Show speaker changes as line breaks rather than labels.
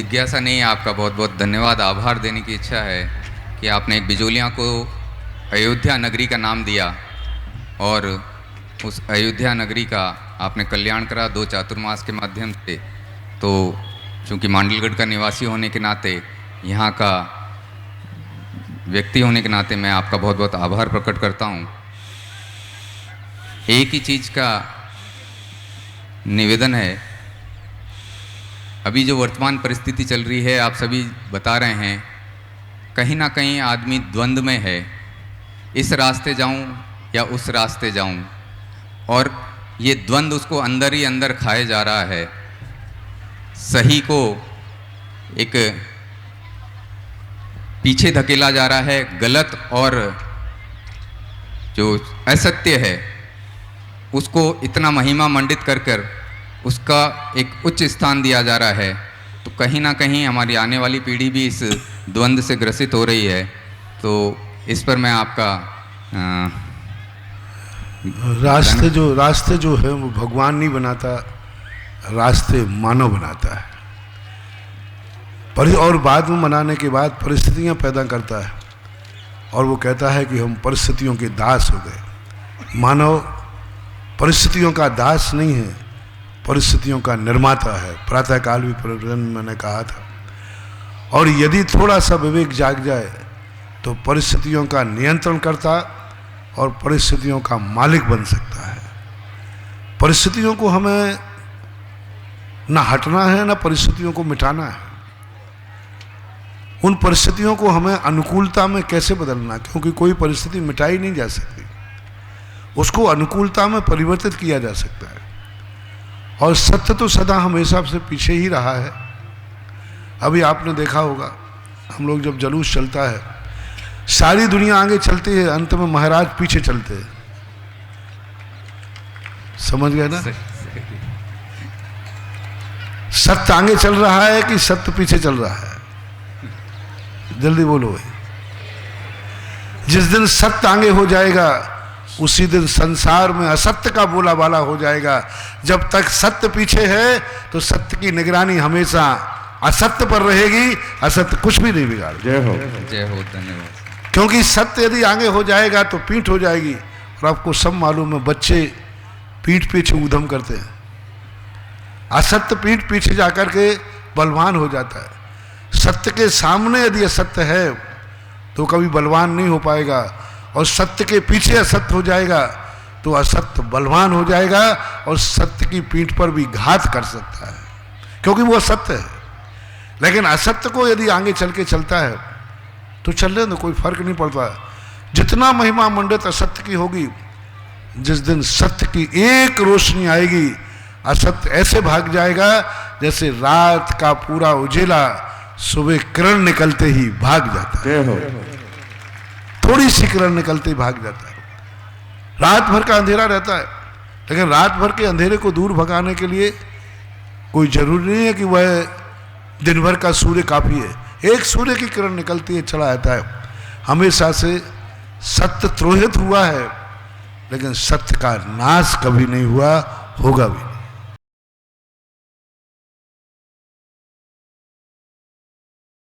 जिज्ञासा नहीं है, आपका बहुत बहुत धन्यवाद। आभार देने की इच्छा है कि आपने एक बिजोलिया को अयोध्या नगरी का नाम दिया और उस अयोध्या नगरी का आपने कल्याण करा 2 चातुर्मास के माध्यम से। तो चूँकि मांडलगढ़ का निवासी होने के नाते, यहाँ का व्यक्ति होने के नाते मैं आपका बहुत बहुत आभार प्रकट करता हूँ। एक ही चीज़ का निवेदन है, अभी जो वर्तमान परिस्थिति चल रही है, आप सभी बता रहे हैं, कहीं ना कहीं आदमी द्वंद्व में है, इस रास्ते जाऊं या उस रास्ते जाऊं, और ये द्वंद्व उसको अंदर ही अंदर खाए जा रहा है। सही को एक पीछे धकेला जा रहा है, गलत और जो असत्य है उसको इतना महिमा मंडित कर कर उसका एक उच्च स्थान दिया जा रहा है। तो कहीं ना कहीं हमारी आने वाली पीढ़ी भी इस द्वंद्व से ग्रसित हो रही है। तो इस पर मैं आपका
रास्ते जो है वो भगवान नहीं बनाता, रास्ते मानव बनाता है। और बाद में बनाने के बाद परिस्थितियां पैदा करता है और वो कहता है कि हम परिस्थितियों के दास हो गए। मानव परिस्थितियों का दास नहीं है, परिस्थितियों का निर्माता है। प्रातःकाल भी प्रवचन मैंने कहा था। और यदि थोड़ा सा विवेक जाग जाए तो परिस्थितियों का नियंत्रण करता और परिस्थितियों का मालिक बन सकता है। परिस्थितियों को हमें ना हटना है, ना परिस्थितियों को मिटाना है। उन परिस्थितियों को हमें अनुकूलता में कैसे बदलना, क्योंकि कोई परिस्थिति मिटाई नहीं जा सकती, उसको अनुकूलता में परिवर्तित किया जा सकता है। और सत्य तो सदा हमेशा से पीछे ही रहा है। अभी आपने देखा होगा, हम लोग जब जुलूस चलता है, सारी दुनिया आगे चलती है, अंत में महाराज पीछे चलते हैं। समझ गए ना? सत्य आगे चल रहा है कि सत्य पीछे चल रहा है? जल्दी बोलो भाई। जिस दिन सत्य आगे हो जाएगा उसी दिन संसार में असत्य का बोला बाला हो जाएगा। जब तक सत्य पीछे है तो सत्य की निगरानी हमेशा असत्य पर रहेगी, असत्य कुछ भी नहीं बिगाड़।
जय हो, जय हो, धन्यवाद।
क्योंकि सत्य यदि आगे हो जाएगा तो पीठ हो जाएगी। और आपको सब मालूम है, बच्चे पीठ पीछे ऊधम करते हैं, असत्य पीठ पीछे जाकर के बलवान हो जाता है। सत्य के सामने यदि असत्य है तो कभी बलवान नहीं हो पाएगा, और सत्य के पीछे असत्य हो जाएगा तो असत्य बलवान हो जाएगा और सत्य की पीठ पर भी घात कर सकता है, क्योंकि वो असत्य है। लेकिन असत्य को यदि आगे चल के चलता है तो चलने में कोई फर्क नहीं पड़ता। जितना महिमा मंडित असत्य की होगी, जिस दिन सत्य की एक रोशनी आएगी, असत्य ऐसे भाग जाएगा जैसे रात का पूरा उजेला सुबह किरण निकलते ही भाग जाता है। थोड़ी सी किरण निकलते ही भाग जाता है। रात भर का अंधेरा रहता है, लेकिन रात भर के अंधेरे को दूर भगाने के लिए कोई जरूरी नहीं है कि वह दिन भर का सूर्य काफी है। एक सूर्य की किरण निकलती है, चला जाता है। हमेशा से सत्य त्रोहित हुआ है, लेकिन सत्य का नाश कभी नहीं हुआ, होगा भी।